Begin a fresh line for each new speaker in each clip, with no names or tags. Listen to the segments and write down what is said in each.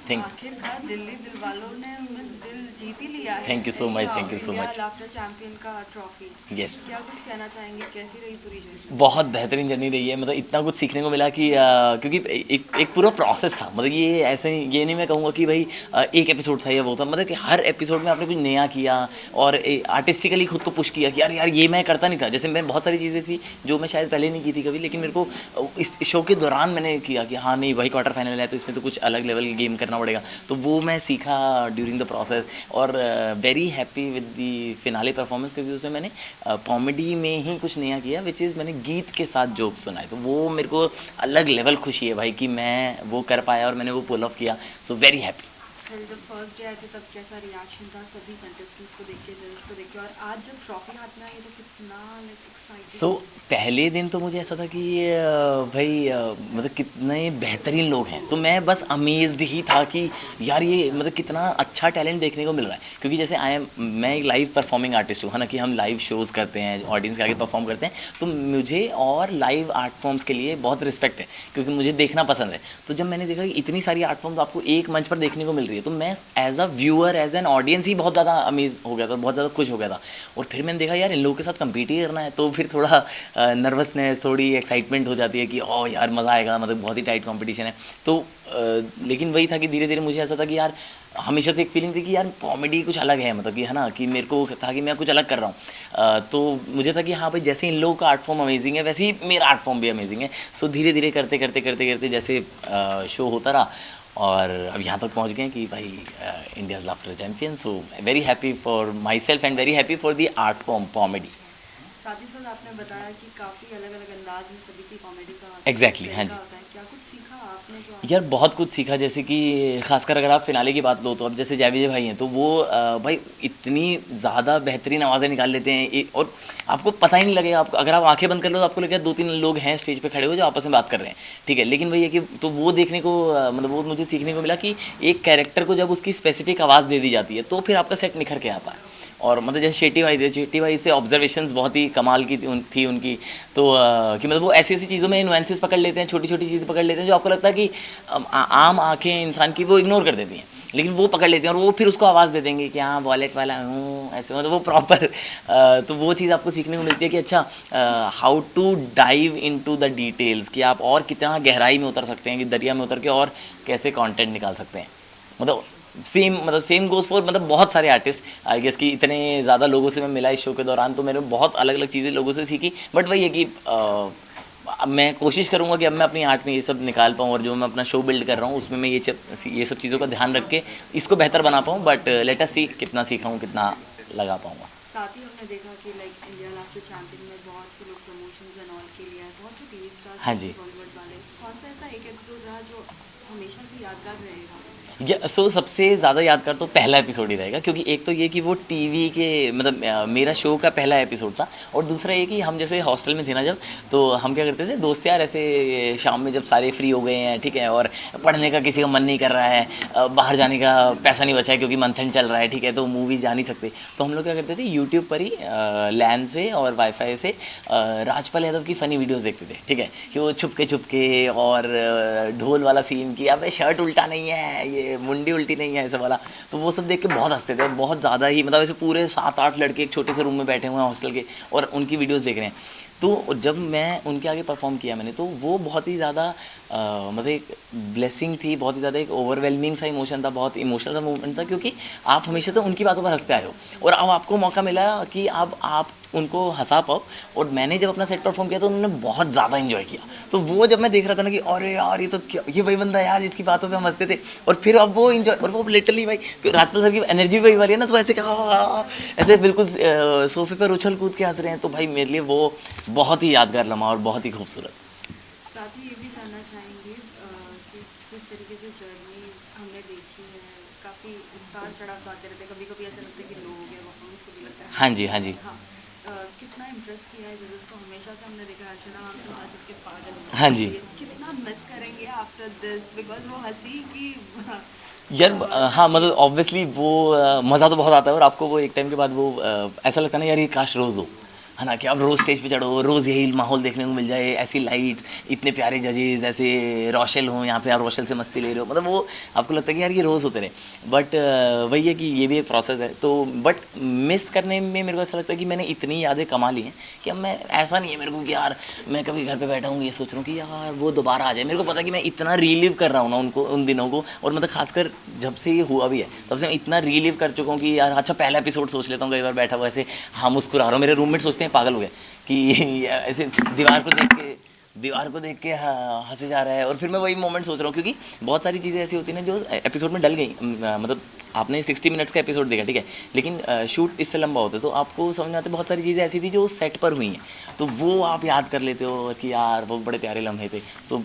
Thank
आखिरकार दिल्ली दिलवालों ने दिल जीत ही लिया है।
Thank you so much, thank you so
India
much.
Laughter champion का ट्रॉफी।
यस,
क्या कुछ कहना चाहेंगे, कैसी रही पूरी जर्नी?
बहुत बेहतरीन जर्नी रही है। मतलब इतना कुछ सीखने को मिला कि क्योंकि एक पूरा प्रोसेस था। मतलब ये ऐसे ये नहीं मैं कहूँगा कि भाई एक एपिसोड था या वो था। मतलब कि हर एपिसोड में आपने कुछ नया किया और आर्टिस्टिकली खुद को पुश किया कि यार यार ये मैं करता नहीं था। जैसे मैं बहुत सारी चीज़ें थी जो मैं शायद पहले नहीं की थी कभी, लेकिन मेरे को इस शो के दौरान मैंने किया कि हाँ नहीं भाई क्वार्टर फाइनल है तो इसमें तो कुछ अलग लेवल की गेम करना पड़ेगा। तो वो मैं सीखा ड्यूरिंग द प्रोसेस। और very happy with the finale performance, क्योंकि उसमें मैंने कॉमेडी में ही कुछ नया किया, विच इज़ मैंने गीत के साथ जोक सुनाए। तो वो मेरे को अलग लेवल खुशी है भाई कि मैं वो कर पाया और मैंने वो पुल ऑफ किया। So very happy.
फिर जब फर्स्ट डे आए थे तब कैसा रिएक्शन था सभी कंटेस्टेंट्स को देख के, जजेस को देख के, और आज जब ट्रॉफी हाथ में आई तो कितना लाइक
सो
एक्साइटिंग?
पहले दिन तो मुझे ऐसा था कि भाई मतलब कितने बेहतरीन लोग हैं। सो मैं बस अमेज्ड ही था कि यार ये मतलब कितना अच्छा टैलेंट देखने को मिल रहा है। क्योंकि जैसे मैं एक लाइव परफॉर्मिंग आर्टिस्ट हूँ, है ना, कि हम लाइव शोज़ करते हैं, ऑडियंस के आगे परफॉर्म करते हैं। तो मुझे और लाइव आर्ट फॉर्म्स के लिए बहुत रिस्पेक्ट है, क्योंकि मुझे देखना पसंद है। तो जब मैंने देखा कि इतनी सारी आर्ट फॉर्म्स आपको एक मंच पर देखने को मिल रही है, तो मैं as a viewer, as an audience ही बहुत ज़्यादा अमेज हो गया था, बहुत ज़्यादा खुश हो गया था। और फिर मैंने देखा यार इन लोगों के साथ कम्पीट ही करना है, तो फिर थोड़ा नर्वसनेस, थोड़ी एक्साइटमेंट हो जाती है कि ओह यार मज़ा आएगा, मतलब बहुत ही टाइट कंपटीशन है। तो लेकिन वही था कि धीरे धीरे मुझे ऐसा था कि यार हमेशा से एक फीलिंग थी कि यार कॉमेडी कुछ अलग है, मतलब कि है ना, कि मेरे को था कि मैं कुछ अलग कर रहा हूँ। तो मुझे था कि हाँ भाई जैसे इन लोगों का आर्ट फॉर्म अमेजिंग है वैसे ही मेरा आर्ट फॉर्म भी अमेजिंग है। सो धीरे धीरे करते करते करते करते जैसे शो होता रहा और अब यहाँ तक पहुँच गए कि भाई India's laughter champion. So very happy for my self and very happy for the art form comedy.
साथ ही साथ आपने बताया कि काफ़ी अलग अलग अंदाज में सभी की कॉमेडी का
एग्जैक्टली, हाँ
तरीका
जी।
होता है। क्या कुछ सीखा आपने जो
यार
आपको?
बहुत कुछ सीखा। जैसे कि खासकर अगर आप फिनाले की बात लो तो अब जैसे जय विजय भाई हैं, तो वो भाई इतनी ज़्यादा बेहतरीन आवाज़ें निकाल लेते हैं और आपको पता ही नहीं लगेगा। आपको अगर आप आंखें बंद कर लो तो आपको लगेगा दो तीन लोग हैं स्टेज पे खड़े हुए जो आपस में बात कर रहे हैं, ठीक है। लेकिन वही है कि तो वो देखने को मतलब वो मुझे सीखने को मिला कि एक कैरेक्टर को जब उसकी स्पेसिफिक आवाज़ दे दी जाती है तो फिर आपका सेट निखर के आता है। और मतलब जैसे शेट्टी भाई थे, शेट्टी भाई से ऑब्जर्वेशंस बहुत ही कमाल की थी उनकी। तो कि मतलब वो ऐसी ऐसी चीज़ों में नुएंसेस पकड़ लेते हैं, छोटी छोटी चीज़ें पकड़ लेते हैं जो आपको लगता है कि आम आंखें इंसान की वो इग्नोर कर देती हैं, लेकिन वो पकड़ लेते हैं और वो फिर उसको आवाज़ दे देंगे कि हाँ वॉलेट वाला हूँ, ऐसे मतलब वो प्रॉपर। तो वो चीज़ आपको सीखने को मिलती है कि अच्छा how to dive into the details, कि आप और कितना गहराई में उतर सकते हैं, कि दरिया में उतर के और कैसे कंटेंट निकाल सकते हैं। सेम गोज़ फॉर मतलब बहुत सारे आर्टिस्ट आई गेस कि इतने ज़्यादा लोगों से मैं मिला इस शो के दौरान, तो मैंने बहुत अलग अलग चीज़ें लोगों से सीखी। बट वही है कि अब मैं कोशिश करूँगा कि अब मैं अपनी आर्ट में ये सब निकाल पाऊँ और जो मैं अपना शो बिल्ड कर रहा हूँ उसमें मैं ये सब चीज़ों का ध्यान रख के इसको बेहतर बना पाऊँ। बट लेट अस सी कितना सीखा हूँ, कितना लगा पाऊँगा।
साथ ही हमने देखा कि लाइक इंडिया लाफ्टर चैंपियन में बहुत से लोग प्रमोशंस एंड ऑल के लिए आए, बहुत से टीवी स्टार्स
हाँ
आए थे
जी।
बॉलीवुड वाले। कौन सा ऐसा एक एपिसोड रहा जो हमेशा से यादगार रहेगा?
सो सबसे ज़्यादा यादगार तो पहला एपिसोड ही रहेगा, क्योंकि एक तो ये कि वो टीवी के मतलब मेरा शो का पहला एपिसोड था। और दूसरा ये कि हम जैसे हॉस्टल में थे ना जब, तो हम क्या करते थे दोस्त यार ऐसे शाम में जब सारे फ्री हो गए हैं, ठीक है, और पढ़ने का किसी का मन नहीं कर रहा है, बाहर जाने का पैसा नहीं बचा है क्योंकि मंथन चल रहा है, ठीक है, तो मूवी जा नहीं सकते, तो हम लोग क्या करते थे यूट्यूब पर ही लैन से और वाईफाई से राजपाल यादव की फ़नी वीडियोस देखते थे, ठीक है, कि वो छुप के और ढोल वाला सीन कि अबे शर्ट उल्टा नहीं है, ये मुंडी उल्टी नहीं है, ऐसा वाला। तो वो सब देख के बहुत हंसते थे और बहुत ज़्यादा ही मतलब ऐसे पूरे 7-8 लड़के एक छोटे से रूम में बैठे हुए हैं हॉस्टल के और उनकी वीडियोस देख रहे हैं। तो जब मैं उनके आगे परफॉर्म किया मैंने, तो वो बहुत ही ज़्यादा मतलब एक ब्लेसिंग थी, बहुत ही ज़्यादा एक ओवरवेलमिंग सा इमोशन था, बहुत इमोशनल सा मूवमेंट था, क्योंकि आप हमेशा से उनकी बातों पर हंसते आए हो और अब आपको मौका मिला कि अब आप उनको हंसा पाओ। और मैंने जब अपना सेट परफॉर्म किया तो उन्होंने बहुत ज़्यादा इन्जॉय किया। तो वो जब मैं देख रहा था ना कि अरे यार ये तो क्या, ये वही बंदा है यार जिसकी बातों पे हम हंसते थे। और फिर अब वो इन्जॉय, और वो लिटरली भाई राजपाल सर की एनर्जी वही वाली है ना, तो ऐसे क्या ऐसे बिल्कुल सोफे पर उछल कूद के हंस रहे हैं। तो भाई मेरे लिए वो बहुत ही यादगार लम्हा और बहुत ही खूबसूरत।
साथ ही ये भी जानना चाहेंगे कि जिस तरीके से जर्नी हमने देखी है, काफ़ी उतार चढ़ाव तो आते रहते हैं, कभी कभी ऐसा लगता है कि लो हो गया परफॉर्मेंस, कभी लगता है
हाँ
हार
जी,
गया।
हाँ जी।
हाँ, कितना इम्प्रेस किया है जजेस को? हमेशा से हमने देखा अर्चना मैम तो हंस के पागल हो
हाँ
जाती
जी।
है, कितना मिस करेंगे आफ्टर दिस, बिकॉज वो हंसी की
यार हाँ
काफ़ी।
मतलब ऑब्वियसली वो मज़ा तो बहुत आता है और आपको वो एक टाइम के बाद वो ऐसा लगता है ना यार ये काश रोज़ हो। है ना, कि आप रोज़ स्टेज पे चढ़ो, रोज़ यही माहौल देखने को मिल जाए, ऐसी लाइट्स, इतने प्यारे जजेस, ऐसे रोशल हों, यहाँ पे आप रोशल से मस्ती ले रहे हो, मतलब वो आपको लगता है कि यार ये रोज़ होते रहे। बट वही है कि ये भी एक प्रोसेस है। तो बट मिस करने में मेरे को ऐसा लगता है कि मैंने इतनी यादें कमा ली हैं कि अब मैं, ऐसा नहीं है मेरे को कि यार मैं कभी घर पे बैठा हूँ ये सोच रहा हूँ कि यार वो दोबारा आ जाए। मेरे को पता है कि मैं इतना रीलिव कर रहा हूँ ना उनको, उन दिनों को, और मतलब खासकर जब से ये हुआ भी है तब से मैं इतना रीलिव कर चुका हूँ कि यार अच्छा पहला एपिसोड सोच लेता हूँ कई बार बैठा हुआ ऐसे, हाँ मुस्कुरा रहा हूँ, मेरे रूममेट सोचते हैं पागल हो गए कि ऐसे दीवार को देख के हंसे जा रहा है। और फिर मैं वही मोमेंट सोच रहा हूँ, क्योंकि बहुत सारी चीज़ें ऐसी होती हैं जो एपिसोड में डल गई। मतलब आपने 60 मिनट्स का एपिसोड देखा, ठीक है, लेकिन शूट इससे लंबा होता है तो आपको समझ में आते बहुत सारी चीज़ें ऐसी थी जो सेट पर हुई हैं, तो वो आप याद कर लेते हो कि यार वो बड़े प्यारे लम्हे थे। सो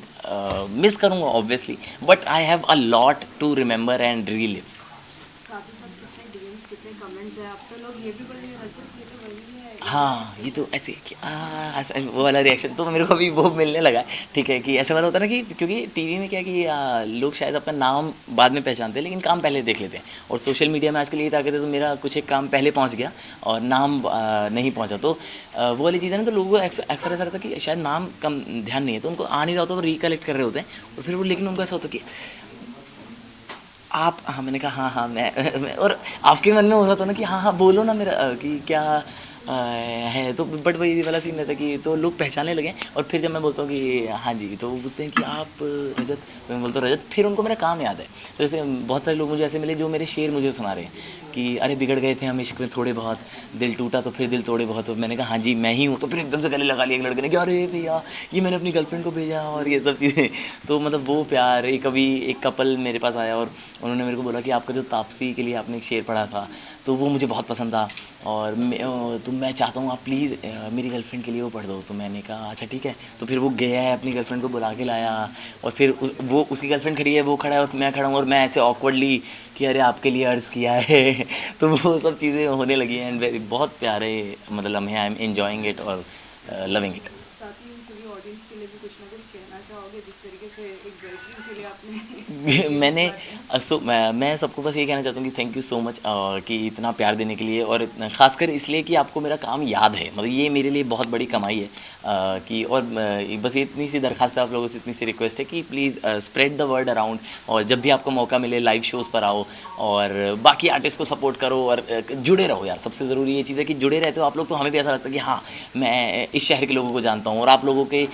मिस करूँगा obviously, but I have a lot to remember and relive.
साथ ही साथ कितने डीएम्स, कितने कमेंट्स हैं, अब तो लोग ये भी बोल रहे हैं रजत ये तो वही है।
हाँ, ये तो ऐसे कि ऐसा वो वाला रिएक्शन तो मेरे को अभी वो मिलने लगा है, ठीक है, कि ऐसा वाला होता है ना कि क्योंकि टीवी में क्या है कि लोग शायद अपना नाम बाद में पहचानते हैं लेकिन काम पहले देख लेते हैं, और सोशल मीडिया में आजकल ये ताकत है, तो मेरा कुछ एक काम पहले पहुंच गया और नाम नहीं पहुंचा, तो वो वाली चीज़ है ना, तो लोगों को अक्सर ऐसा लगता है कि शायद नाम कम ध्यान नहीं है, तो उनको आ नहीं रहा होता, तो रिकलेक्ट कर रहे होते हैं, और फिर वो, लेकिन उनको ऐसा होता है कि आप, हाँ मैंने कहा हाँ हाँ मैं और आपके मन में हो रहा था ना कि हाँ हाँ बोलो ना मेरा कि क्या है, तो बट वही वाला सीन रहता है कि तो लोग पहचानने लगे। और फिर जब मैं बोलता हूँ कि हाँ जी, तो वो पूछते हैं कि आप रजत, तो मैं बोलता हूँ रजत, फिर उनको मेरा काम याद है। तो जैसे बहुत सारे लोग मुझे ऐसे मिले जो मेरे शेर मुझे सुना रहे हैं कि अरे बिगड़ गए थे हम इश्क में थोड़े बहुत, दिल टूटा तो फिर दिल तोड़े बहुत, तो मैंने कहा हाँ जी मैं ही हूँ, तो फिर एकदम से गले लगा लिया एक लड़के ने कि अरे भैया ये मैंने अपनी गर्लफ्रेंड को भेजा और ये सब चीज़ें। तो मतलब वो प्यार, एक अभी एक कपल मेरे पास आया और उन्होंने मेरे को बोला कि आपका जो तापसी के लिए आपने एक शेर पढ़ा था तो वो मुझे बहुत पसंद था, और तो मैं चाहता हूँ आप प्लीज़ मेरी गर्लफ्रेंड के लिए वो पढ़ दो। तो मैंने कहा अच्छा ठीक है, तो फिर वो गया है अपनी गर्लफ्रेंड को बुला के लाया, और फिर वो उसकी गर्लफ्रेंड खड़ी है, वो खड़ा है और मैं खड़ा हूँ, और मैं ऐसे ऑकवर्डली कि अरे आपके लिए अर्ज़ किया है तो वो सब चीज़ें होने लगी हैं, एंड बहुत प्यारे मतलब लम्हे, आई एम एन्जॉइंग इट और लविंग इट।
साथ ही सभी ऑडियंस के लिए भी कुछ ना कुछ कहना चाहोगे, जिस तरीके से एक गर्लफ्रेंड के लिए आपने
मैंने मैं सबको बस ये कहना चाहता हूँ कि थैंक यू सो मच कि इतना प्यार देने के लिए, और ख़ासकर इसलिए कि आपको मेरा काम याद है, मतलब ये मेरे लिए बहुत बड़ी कमाई है कि, और बस इतनी सी दरख्वास्त है आप लोगों से, इतनी सी रिक्वेस्ट है कि please spread the word around, और जब भी आपको मौका मिले लाइव शोज़ पर आओ और बाकी आर्टिस्ट को सपोर्ट करो, और जुड़े रहो यार, सबसे ज़रूरी ये चीज़ है कि जुड़े रहते हो आप लोग तो हमें भी ऐसा लगता है कि हाँ मैं इस शहर के लोगों को जानता हूँ, और आप लोगों के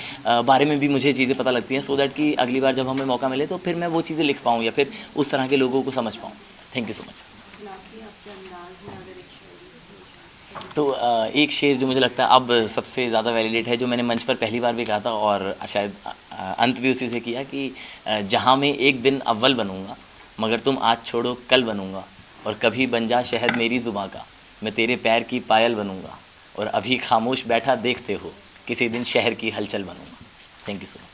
बारे में भी मुझे चीज़ें पता लगती हैं, सो दैट कि अगली बार जब हमें मौका मिले तो फिर मैं वो चीज़ें लिख पाऊँ या फिर उस तरह के लोगों को समझ पाऊँ। Thank you so much.
Lastly आपके अंदाज में अगर एक शायरी
तो एक शेर जो मुझे लगता है अब सबसे ज़्यादा वैलिडेट है, जो मैंने मंच पर पहली बार भी कहा था और शायद अंत भी उसी से किया, कि जहाँ मैं एक दिन अव्वल बनूँगा मगर तुम आज छोड़ो कल बनूँगा, और कभी बन जा शहद मेरी ज़ुबां का, मैं तेरे पैर की पायल बनूँगा, और अभी खामोश बैठा देखते हो किसी दिन शहर की हलचल बनूँगा। Thank you so much.